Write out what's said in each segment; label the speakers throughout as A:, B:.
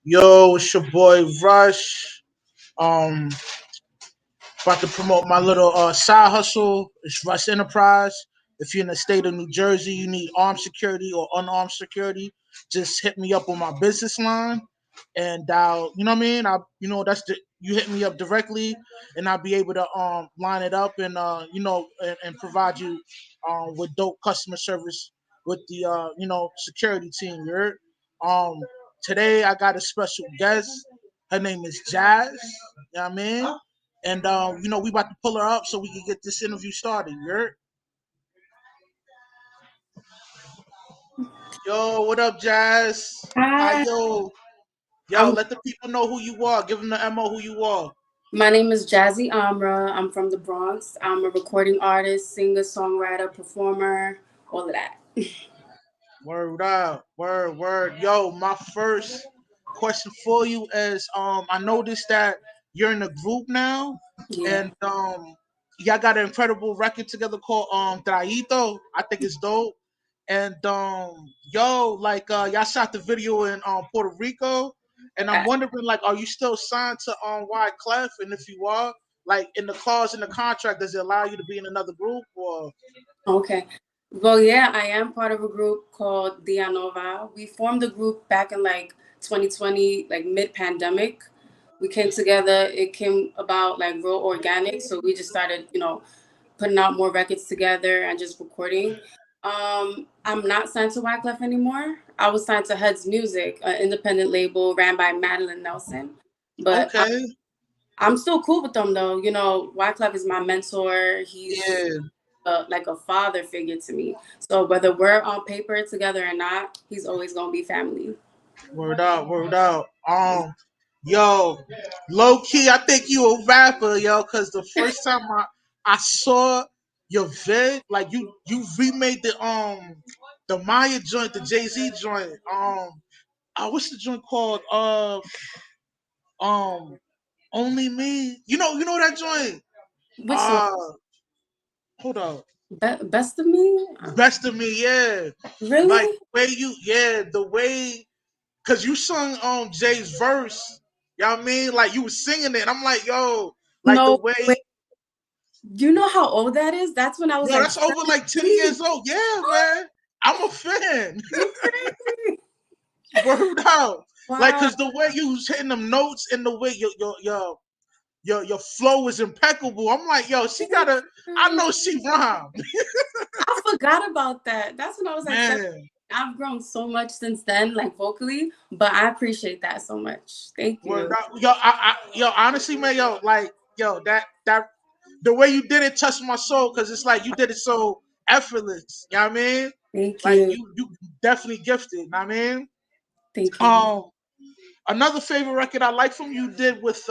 A: Yo, it's your boy Rush. Um, About to promote my little side hustle. It's Rush Enterprise. If you're in the state of New Jersey, you need armed security or unarmed security, just hit me up on my business line, and I'll, you know what I mean. That's you hit me up directly, and I'll be able to line it up and and provide you with dope customer service with the security team. You heard? Um, Today I got a special guest. Her name is Jazz. You know what I mean? And we about to pull her up so we can get this interview started. You heard? Yo, what up, Jazz? Hi,
B: Hi,
A: yo,
B: I'm
A: let the people know who you are. Give them the mo who you are.
B: my name is Jazzy Amra. I'm from the Bronx. I'm a recording artist, singer, songwriter, performer, all of that.
A: Word up, word. Yo, my first question for you is I noticed that you're in a group now,
B: Yeah.
A: and y'all got an incredible record together called Traito. I think it's dope. And yo, like y'all shot the video in Puerto Rico, and I'm
B: I-
A: wondering like, are you still signed to Wyclef? And if you are, like in the clause in the contract, does it allow you to be in another group or?
B: Okay. Well, yeah, I am part of a group called Dia Nova. We formed the group back in like 2020, like mid-pandemic. We came together. It came about like real organic. So we just started, putting out more records together and just recording. I'm not signed to Wyclef anymore. I was signed to Heads Music, an independent label ran by Madeline Nelson. But
A: Okay,
B: I'm still cool with them though. Wyclef is my mentor. He's
A: yeah.
B: like a father figure to me. So whether we're on paper together or not, he's always gonna be family.
A: Word out, word out. Yo, low key, I think you a rapper, yo, cause the first time I saw your vid, like you remade the Maya joint, the Jay Z joint. What's the joint called? Um, Only Me. You know that joint.
B: Which song?
A: Uh, Hold on.
B: Best of me?
A: Best of Me, yeah. Like
B: Really?
A: the way cause you sung Jay's verse. You know what I mean? Like you was singing it. I'm like, yo, like the
B: No.
A: way,
B: Wait. You know how old that is? That's when I was
A: yo,
B: like
A: that's over like 10
B: 17.
A: years old. Yeah, man. I'm a fan.
B: You crazy?
A: Word out. Like,
B: Wow.
A: cause the way you was hitting them notes and the way your flow is impeccable. I'm like, yo, she
B: Thank
A: gotta. I
B: you.
A: know she rhymed,
B: I forgot about that. That's when I was like 17.
A: man.
B: I've grown so much since then, like vocally, but I appreciate that so much. Thank
A: Word
B: you.
A: out, yo. Yo, honestly, man, yo, like, yo, that the way you did it touched my soul because it's like you did it so effortless. You know what I mean?
B: Thank
A: Like
B: you.
A: you definitely gifted. You know what I mean?
B: Thank you.
A: Um, Another favorite record I like from you did with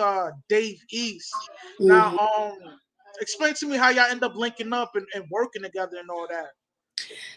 A: Dave East. Now,
B: Mhm.
A: explain to me how y'all end up linking up and working together and all that.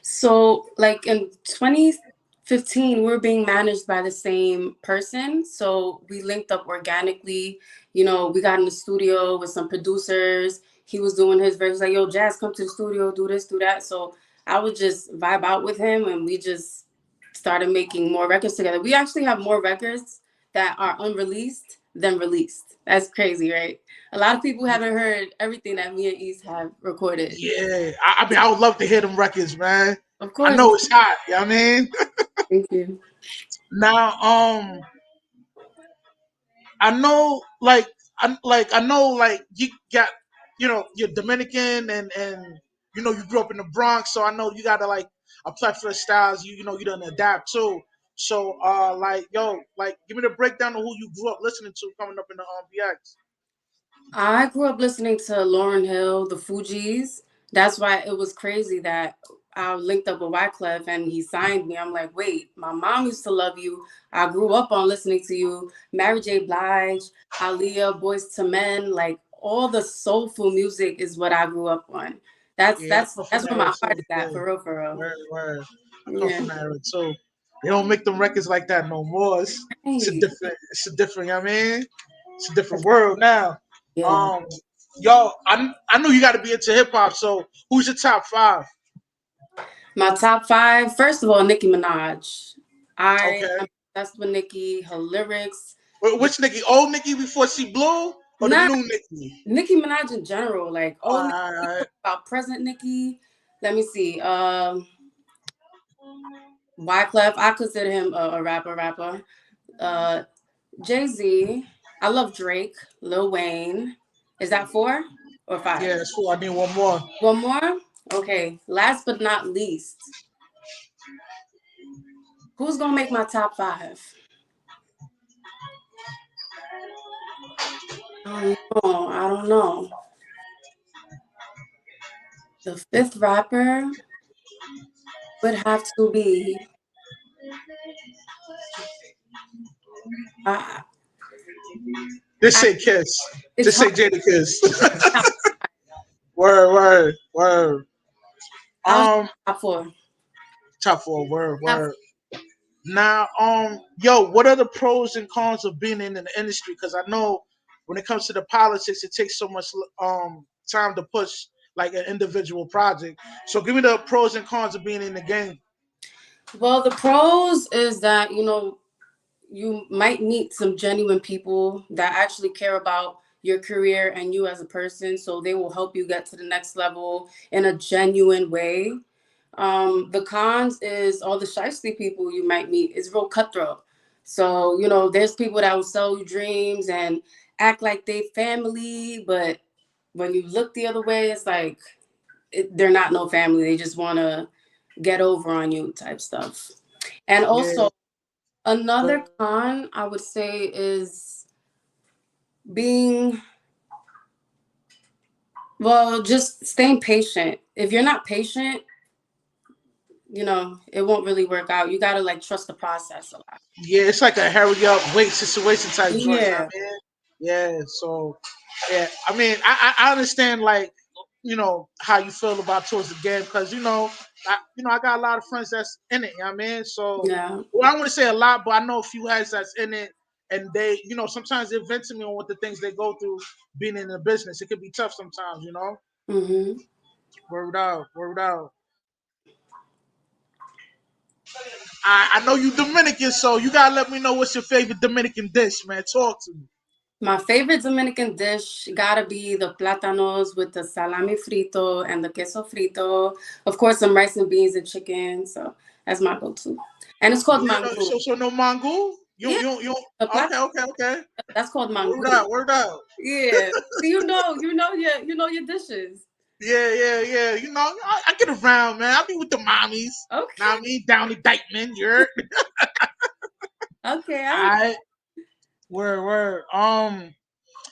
B: So, like in 2015, we were being managed by the same person. So, we linked up organically. We got in the studio with some producers. He was doing his verse, like, yo, Jazz, come to the studio, do this, do that. So, I would just vibe out with him and we just started making more records together. We actually have more records that are unreleased than released. That's crazy, right? A lot of people haven't heard everything that me and East have recorded.
A: Yeah, I mean, I would love to hear them records, man.
B: Of
A: I
B: course.
A: know it's hot. You know what I mean?
B: Thank you.
A: Now, I know, I know, like you got, you're Dominican and you grew up in the Bronx, so I know you got to like a plethora of styles. You don't adapt to. So, like, yo, like, give me the breakdown of who you grew up listening to coming up in the BX.
B: I grew up listening to Lauryn Hill, the Fugees. That's why it was crazy that I linked up with Wyclef and he signed me. I'm like, wait, my mom used to love you. I grew up on listening to you. Mary J. Blige, Aaliyah, Boys to Men, like all the soulful music is what I grew up on. That's
A: Yeah, I
B: that's
A: come from
B: that's
A: that
B: where
A: era
B: my heart
A: too.
B: is at,
A: Yeah,
B: for real, for real.
A: word, word. I come
B: Yeah.
A: from that era too. They don't make them records like that no more. It's a
B: Right.
A: different. It's a different. You know what I mean? It's a different world now.
B: Yeah.
A: Um, Yo, I know you got to be into hip hop. So who's your top five?
B: My top five, first of all, Nicki Minaj. I
A: Okay.
B: obsessed with Nicki. Her lyrics.
A: Which Nicki? Old Nicki before she blew, or the
B: Not
A: new Nicki?
B: Nicki Minaj in general. Like old Nicki,
A: Alright.
B: about present Nicki. Let me see. Wyclef, I consider him a rapper. Uh, Jay-Z. I love Drake. Lil Wayne. Is that four or five?
A: Yeah, it's cool. I need one more.
B: One more? Okay. Last but not least, who's gonna make my top five? I don't know. I don't know. The fifth rapper would have to be. Uh,
A: Just
B: I,
A: say Kiss.
B: it's
A: Just
B: hard.
A: say Jada Kiss.
B: Top,
A: Word, word, word.
B: I'll
A: Um,
B: top four.
A: top four. Word,
B: Top
A: word. Now, yo, what are the pros and cons of being in the industry? Because I know when it comes to the politics, it takes so much time to push like an individual project. So, give me the pros and cons of being in the game.
B: Well, the pros is that you might meet some genuine people that actually care about your career and you as a person, so they will help you get to the next level in a genuine way. The cons is all the shiesty people you might meet. It's real cutthroat. So there's people that will sell you dreams and act like they family, but when you look the other way, it's like they're not no family. They just want to get over on you type stuff. And
A: Yeah,
B: also another
A: but
B: con I would say is being, well, just staying patient. If you're not patient, it won't really work out. You got to like trust the process a lot.
A: yeah, it's like a hurry up, wait situation type joint. You know
B: Yeah.
A: what I mean? Yeah. So, yeah, I mean, I understand like how you feel about towards the game because I got a lot of friends that's in it. You know what I mean? So,
B: Yeah.
A: well, I don't want to say a lot, but I know a few guys that's in it, and they sometimes they vent to me on what the things they go through being in the business. It could be tough sometimes.
B: Hmm.
A: Word out, word out. I know you Dominican, so you gotta let me know what's your favorite Dominican dish, man. Talk to me.
B: My favorite Dominican dish gotta be the plátanos with the salami frito and the queso frito. Of course, some rice and beans and chicken. So that's my go-to. And it's called
A: Yeah, no,
B: mango.
A: so no mango.
B: Yeah,
A: You.
B: the
A: Okay,
B: plata,
A: okay, okay.
B: that's called
A: Word
B: mango.
A: out, word out.
B: Yeah. So you know your dishes.
A: Yeah, yeah, yeah. I get around, man. I be with the mommies. Now I
B: Okay.
A: mean, down the Dykeman. You're
B: Okay.
A: I word, word.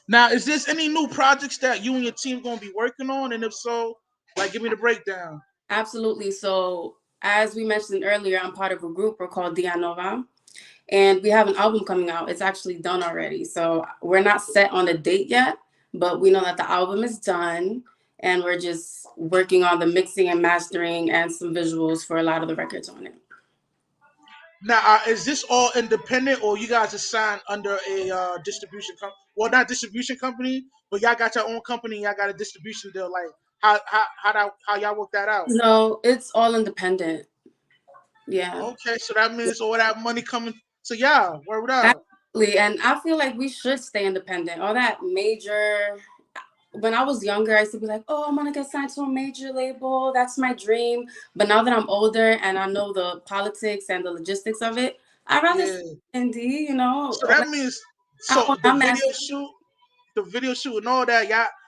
A: Now is this any new projects that you and your team gonna be working on? And if so, like, give me the breakdown.
B: Absolutely. So as we mentioned earlier, I'm part of a group. We're called Dia Nova. And we have an album coming out. It's actually done already. So we're not set on a date yet, but we know that the album is done. And we're just working on the mixing and mastering and some visuals for a lot of the records on it.
A: Now, is this all independent, or you guys are signed under a distribution company? Well, not distribution company, but y'all got your own company. Y'all got a distribution deal. Like, how y'all work that out?
B: No, it's all independent. Yeah.
A: Okay, so that means all that money coming to y'all. Word up.
B: Absolutely. And I feel like we should stay independent. All that major, when I was younger, I used to be like, oh, I'm gonna get signed to a major label. That's my dream. But now that I'm older and I know the politics and the logistics of it, I'd rather stay
A: Yeah.
B: indie,
A: So
B: own
A: that means so
B: our master.
A: the video shoot, and all that.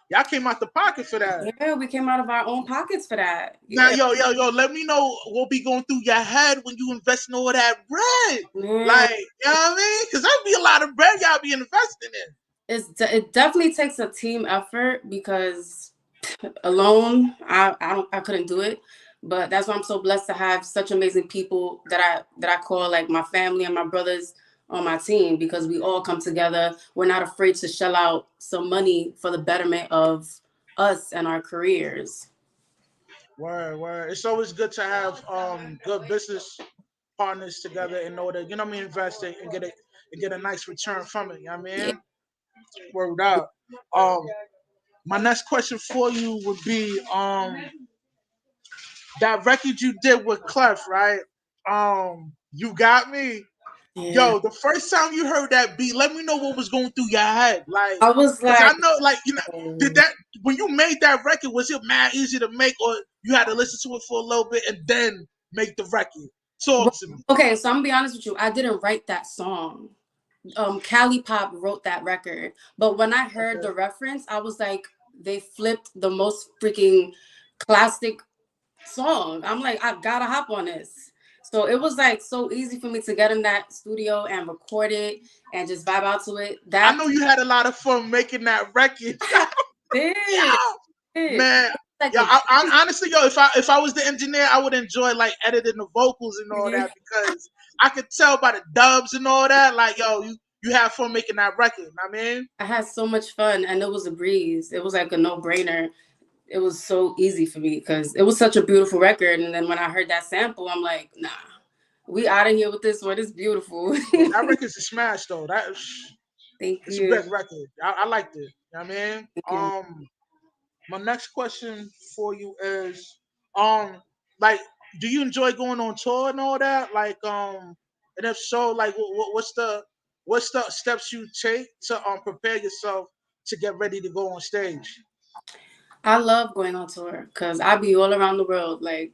A: Y'all came out the pocket for that.
B: Yeah, we came out of our own pockets for that.
A: Now,
B: Yeah.
A: yo, let me know what be going through your head when you invest in all that bread.
B: Man,
A: Like, you know what I mean? Because that'd be a lot of bread y'all be investing in.
B: it definitely takes a team effort because alone I couldn't do it. But that's why I'm so blessed to have such amazing people that I call like my family and my brothers on my team, because we all come together. We're not afraid to shell out some money for the betterment of us and our careers.
A: Word, word. It's always good to have good business partners together in order, you know what I mean, invest it and get a nice return from it. You know what I
B: Yeah.
A: mean? Word out. Um my next question for you would be that record you did with Clef, right? You got me.
B: Yeah.
A: Yo, the first time you heard that beat, let me know what was going through your head, like,
B: I was
A: cause I
B: like,
A: know, like, did
B: oh.
A: that when you made that record? Was it mad easy to make, or you had to listen to it for a little bit and then make the record? Talk
B: Well,
A: to me.
B: okay, so I'm gonna be honest with you. I didn't write that song. Cali Pop wrote that record. But when I heard
A: Okay.
B: the reference, I was like, they flipped the most freaking classic song. I'm like, I've gotta hop on this. So it was like so easy for me to get in that studio and record it and just vibe out to it.
A: I
B: That
A: know you had a lot of fun making that record.
B: I did.
A: Yeah,
B: It
A: man.
B: like
A: Yo,
B: a
A: honestly, yo, if I was the engineer, I would enjoy like editing the vocals and all
B: breeze.
A: that because I could tell by the dubs and all that, like, yo, you have fun making that record. I mean,
B: I had so much fun and it was a breeze. It was like a no-brainer. It was so easy for me because it was such a beautiful record. And then when I heard that sample, I'm like, nah, we out of here with this one. It's beautiful.
A: yeah, that record's a smash though.
B: Thank
A: It's a
B: you.
A: big record. I liked it. You know what I mean,
B: Thank you.
A: my next question for you is, um, like, do you enjoy going on tour and all that? Like, and if so, like, what's the steps you take to prepare yourself to get ready to go on stage?
B: I love going on tour because I be all around the world. Like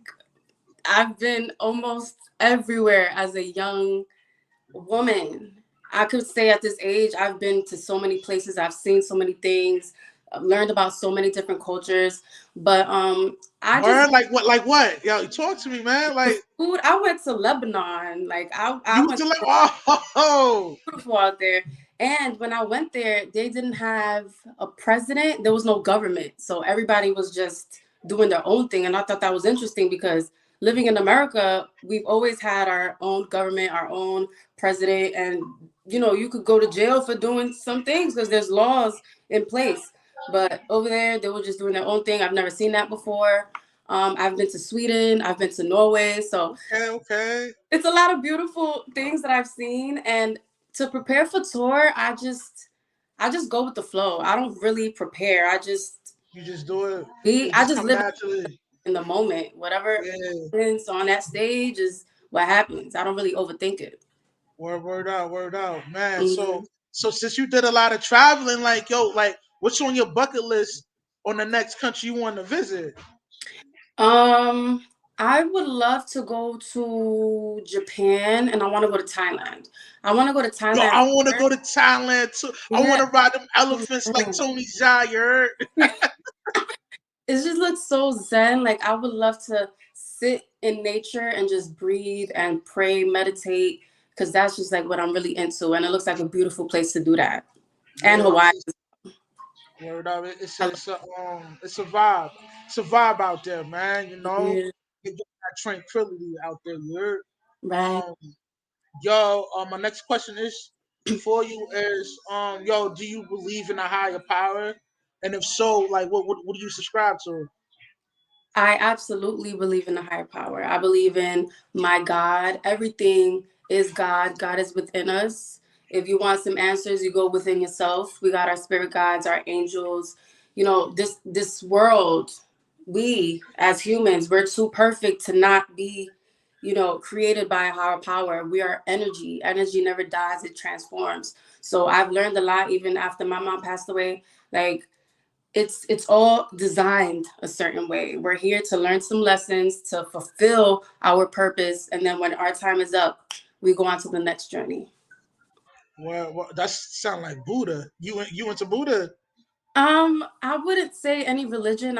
B: I've been almost everywhere as a young woman. I could say at this age, I've been to so many places. I've seen so many things. I've learned about so many different cultures. But I just
A: Word, like what? Like what? Yo, talk to me, man.
B: the
A: Like,
B: food. I went to Lebanon. Like I
A: you went
B: went
A: to like, oh,
B: beautiful out there. And when I went there, they didn't have a president. There was no government. So everybody was just doing their own thing. And I thought that was interesting because living in America, we've always had our own government, our own president. And, you know, you could go to jail for doing some things because there's laws in place. But over there, they were just doing their own thing. I've never seen that before. I've been to Sweden, I've been to Norway. So
A: okay, okay.
B: it's a lot of beautiful things that I've seen, and to prepare for tour, I just go with the flow. I don't really prepare.
A: You just do it. It
B: I
A: just
B: just
A: come
B: live
A: naturally.
B: in the moment. Whatever
A: Yeah.
B: happens on that stage is what happens. I don't really overthink it.
A: Word out, man. So
B: Hmm.
A: so since you did a lot of traveling, like, yo, like, what's on your bucket list on the next country you want to visit?
B: Um, I would love to go to Japan, and I want to go to Thailand. I want to go to
A: Yo,
B: Thailand
A: I want to
B: first.
A: go to Thailand too. I
B: Yeah.
A: want to ride them elephants like Tony Jaa. You heard?
B: It just looks so zen. Like I would love to sit in nature and just breathe and pray, meditate, because that's just like what I'm really into. And it looks like a beautiful place to do that. And
A: Yeah,
B: Hawaii.
A: word up.
B: I
A: It's a vibe. It's a vibe out there, man. You know,
B: yeah,
A: you get that tranquility out there. You heard?
B: right.
A: Um, Yo, my next question is for you is, yo, do you believe in a higher power? And if so, like, what do you subscribe to?
B: I absolutely believe in a higher power. I believe in my God. Everything is God. God is within us. If you want some answers, you go within yourself. We got our spirit guides, our angels. You know, this world, we as humans, we're too perfect to not be, created by a higher power. We are energy. Energy never dies, it transforms. So I've learned a lot even after my mom passed away. Like it's all designed a certain way. We're here to learn some lessons, to fulfill our purpose, and then when our time is up, we go on to the next journey.
A: Well, that sound like Buddha. You went to Buddha?
B: I wouldn't say any religion.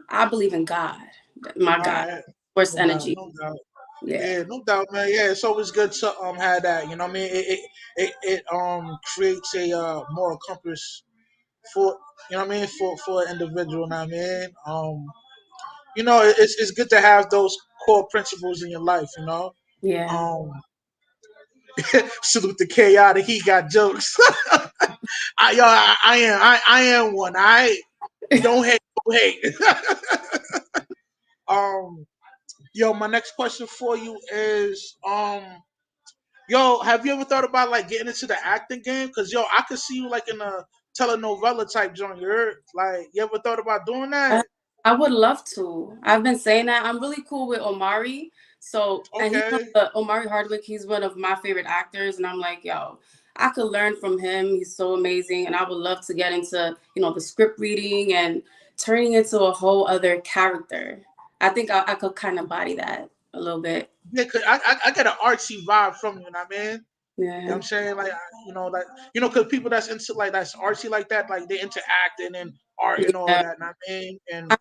B: I believe in God, my
A: All
B: God,
A: right,
B: force
A: no doubt,
B: energy.
A: no doubt.
B: Yeah,
A: Yeah, no doubt, man. Yeah, it's always good to have that. You know what I mean? It creates a moral compass for, you know what I mean, for an individual. You know what I mean? It's good to have those core principles in your life.
B: yeah.
A: Um, salute the chaotic. He got jokes. I am one. I don't hate, don't hate. um, yo, my next question for you is, yo, have you ever thought about like getting into the acting game? Cause yo, I could see you like in a telenovela type joint. You heard? Like, you ever thought about doing
B: Uh,
A: that?
B: I would love to. I've been saying that. I'm really cool with Omari. So, and he's one
A: Okay.
B: of the Omari Hardwick. He's one of my favorite actors, and I'm like, yo, I could learn from him. He's so amazing, and I would love to get into the script reading and turning into a whole other character. I think I could kind of body that a little bit.
A: Yeah, 'cause I get an artsy vibe from you, know what I mean? You know what
B: Yeah,
A: I'm saying? Like, because people that's into like that's artsy like that, like they into acting and art and all
B: yeah.
A: that, know what I mean? And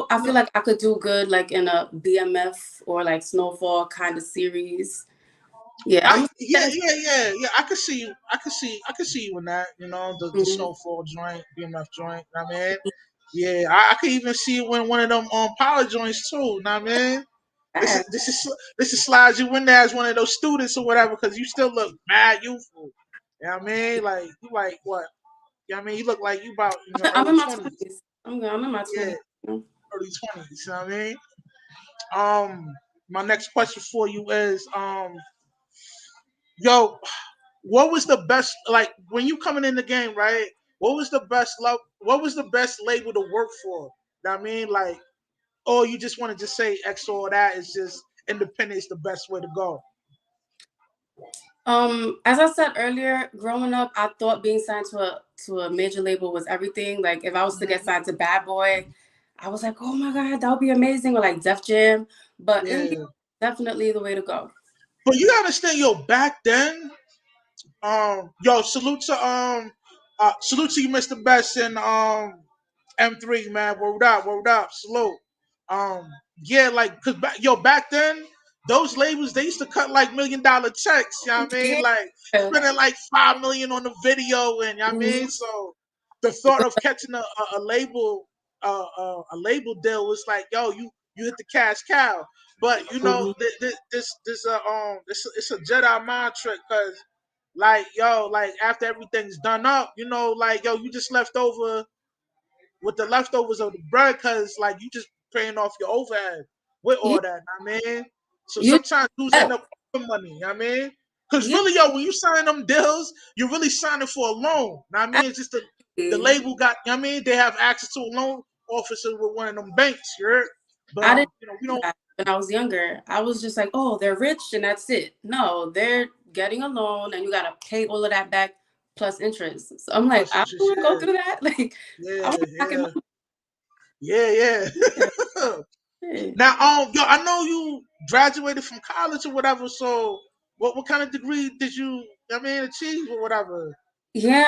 B: I feel like I could do good like in a BMF or like Snowfall kind of series. Yeah, I'm
A: yeah,
B: getting.
A: yeah, yeah, yeah. I could see you. I could see you in that. You know, the
B: Mhm.
A: snowfall joint, BMF joint. Know what I mean, yeah, I could even see you in one of them power joints too. Know what I mean,
B: Yeah.
A: this is slides you in there as one of those students or whatever because you still look mad youthful. You know what I mean? Like you like what? You know what I mean? You look like you about in your
B: I'm
A: early
B: in my
A: 20s.
B: 20s. I'm in my
A: Yeah,
B: 20s. You know?
A: early 20s. You know what I mean? Um, my next question for you is yo, what was the best like when you coming in the game, right? What was the best label to work for? Know what I mean, like, oh, you just want to just say X or that is just independent is the best way to go.
B: As I said earlier, growing up, I thought being signed to a major label was everything. Like if I was to get
A: Mhm.
B: signed to Bad Boy, I was like, oh my god, that would be amazing. Or like Def Jam, but indie
A: Yeah,
B: definitely the way to go.
A: but you gotta understand, yo, back then, yo, salute to you, Mr. Best, and M3, man. Word up, salute. Um, yeah, like, cause back then, those labels they used to cut like $1 million checks. You know what I mean?
B: Yeah.
A: Like spending like 5 million on the video, and you know what I
B: Mhm.
A: mean. So the thought of catching a label, a label deal was like, yo, you hit the cash cow. But you know,
B: Mhm.
A: this it's a Jedi mind trick, cause like yo, like after everything's done up, you know, like yo, you just left over with the leftovers of the bread because like you just paying off your overhead with
B: Yeah.
A: all that. I mean, so
B: You.
A: sometimes dudes end
B: Yeah.
A: up owing money. I mean, because
B: Yeah.
A: really, yo, when you sign them deals, you're really signing for a loan. I mean, it's just the
B: Absolutely.
A: label got. I mean, they have access to a loan officer with one of them banks. You heard? But
B: I didn't
A: we
B: do
A: don't.
B: that when I was younger. I was just like, oh, they're rich and that's it. No, they're getting a loan and you gotta pay all of that back plus interest. So I'm like,
A: Plus
B: I don't
A: interest.
B: want to go through that. Like, I
A: Yeah,
B: want to pocket
A: yeah,
B: money.
A: yeah, yeah.
B: Yeah.
A: Now, yo, I know you graduated from college or whatever. So, what kind of degree did you, I mean, achieve or whatever?
B: Yeah,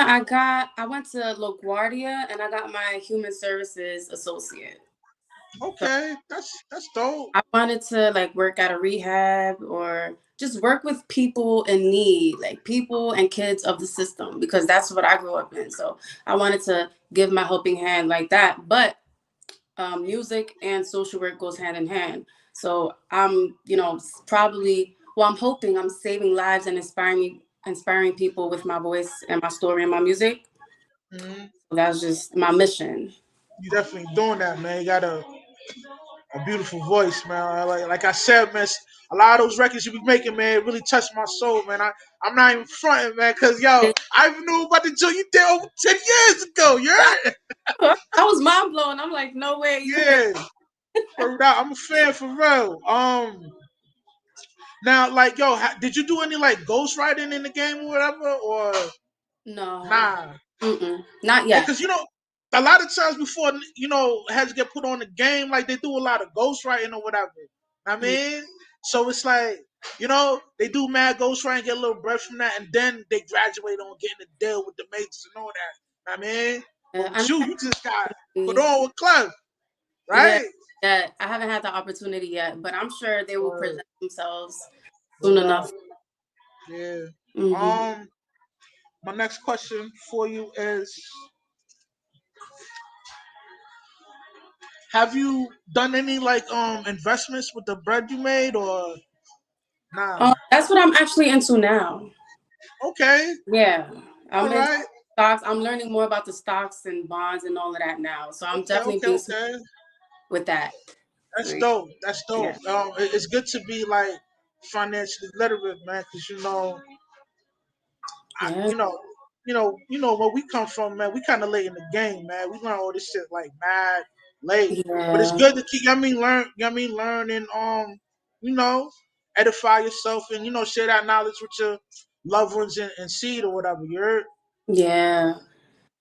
B: I went to LaGuardia and I got my human services associate. So
A: Okay, that's dope.
B: I wanted to like work at a rehab or just work with people in need, like people and kids of the system, because that's what I grew up in. So I wanted to give my helping hand like that. But music and social work goes hand in hand. So I'm, probably, well, I'm hoping I'm saving lives and inspiring people with my voice and my story and my music.
A: Mhm.
B: So that's just my mission.
A: You definitely doing that, man. You got a beautiful voice, man. Like I said, man, a lot of those records you be making, man, it really touched my soul, man. I'm not even fronting, man, cause yo, I even knew about the joint you did over 10 years ago. You
B: I,
A: heard?
B: I was mind blown. I'm like, no way, you made.
A: Yeah, word out. I'm a fan for real. Now, like, yo, did you do any like ghostwriting in the game or whatever, or
B: No,
A: nah?
B: not
A: Yeah,
B: yet.
A: because a lot of times before heads get put on the game, like they do a lot of ghostwriting or whatever. I
B: Yeah,
A: mean, so it's like they do mad ghostwriting, get a little breath from that, and then they graduate on getting a deal with the majors and all that. I mean, but
B: I
A: with you just got put
B: never,
A: on with Clef,
B: yeah,
A: right?
B: yeah. I haven't had the opportunity yet, but I'm sure they will
A: Word,
B: present themselves soon
A: word up,
B: enough.
A: yeah.
B: Hmm.
A: Um, my next question for you is: have you done any like investments with the bread you made or nah?
B: That's what I'm actually into now.
A: Okay,
B: Yeah,
A: all
B: I'm into
A: right.
B: stocks. I'm learning more about the stocks and bonds and all of that now. So I'm
A: Okay,
B: definitely
A: okay,
B: being smart
A: okay.
B: with that.
A: That's
B: So
A: dope. That's dope.
B: yeah,
A: It's good to be like financially literate, man, because
B: yeah,
A: you know, where we come from, man. We kind of late in the game, man. We learn all this shit like mad late, but it's
B: yeah,
A: good to keep. I mean, learning. you know, edify yourself and share that knowledge with your loved ones and seed or whatever. You heard?
B: Yeah.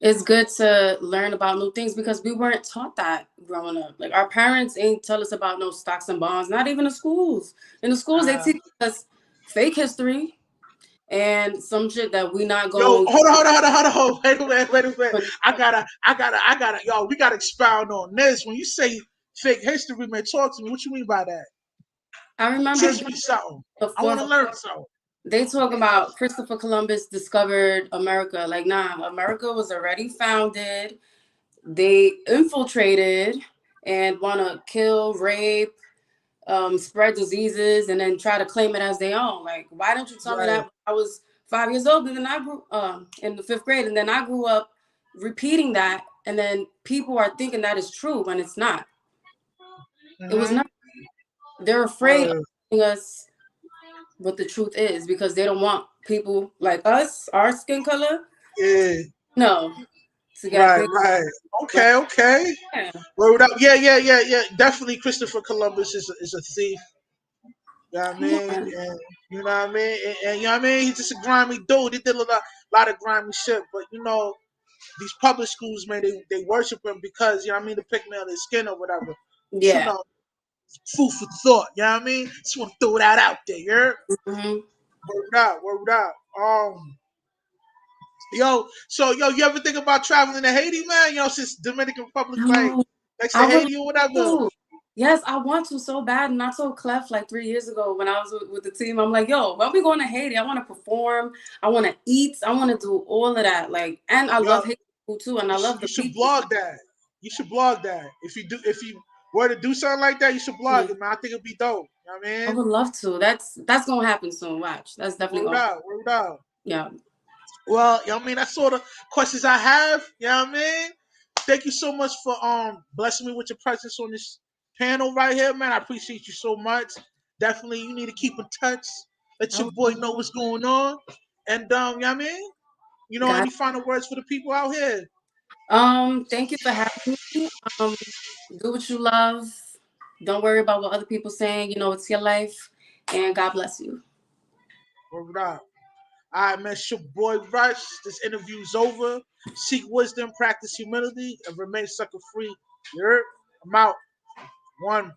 B: It's good to learn about new things because we weren't taught that growing up. Like our parents ain't tell us about no stocks and bonds, not even the schools. In the schools they
A: Uh,
B: teach us fake history and some shit that we not
A: Yo,
B: going
A: hold on. Wait a minute, wait a minute.
B: to.
A: I gotta. Yo, we gotta expound on this. When you say fake history, man, talk to me. What you mean by that?
B: I remember
A: Teach
B: being
A: me something. I
B: before
A: want to learn something.
B: they talk about Christopher Columbus discovered America. Like, nah, America was already founded. They infiltrated and want to kill, rape, spread diseases, and then try to claim it as their own. Like, why don't you tell me that
A: Right.
B: when I was 5 years old, and then I grew in the fifth grade, and then I grew up repeating that, and then people are thinking that is true when it's not. It was
A: Mm-hmm.
B: not. They're afraid of
A: Word.
B: telling us what the truth is because they don't want people like us, our skin color,
A: Yeah.
B: no, to get
A: Right.
B: big.
A: Right.
B: Like,
A: Okay. Okay.
B: yeah,
A: Word up. Yeah. Definitely, Christopher Columbus is a thief. You know what I mean?
B: yeah,
A: And you know what I mean? And you know what I mean? He's just a grimy dude. He did a lot of grimy shit. But these public schools, man, they worship him because, you know what I mean, the pigment of his skin or whatever. You
B: yeah.
A: know, food for thought. You know what I mean? Just want to throw that out there. You heard?
B: Hmm.
A: Word out, word out. You ever think about traveling to Haiti, man? Since Dominican Republic, like
B: No,
A: next to
B: I would love
A: Haiti or whatever.
B: to. Yes, I want to so bad. And I told Clef like 3 years ago when I was with the team, I'm like, yo, when we going to Haiti, I want to perform. I want to eat. I want to do all of that. Like, and I
A: Yo,
B: love Haiti food too. And I love
A: you
B: the
A: should
B: people.
A: blog that. You should blog that. If you were to do something like that, you should blog
B: Yeah,
A: it, man. I think it'd be dope. You know what I
B: I
A: mean?
B: would love to. That's going to happen soon. Watch. That's definitely
A: Word
B: going to
A: out, word out.
B: Yeah.
A: Well, you know what I mean? That's sort of questions I have. You know what I mean? Thank you so much for blessing me with your presence on this panel right here, man. I appreciate you so much. Definitely you need to keep in touch. Let
B: I
A: your
B: would
A: boy know what's going on. And you know what I mean?
B: got
A: Any final words for the people out here?
B: Thank you for having me. Um, do what you love. Don't worry about what other people saying. You know, it's your life. And God bless you.
A: Word up. All right, man. It's your boy Rush. This interview's over. Seek wisdom, practice humility, and remain sucker free. You heard? I'm out. One.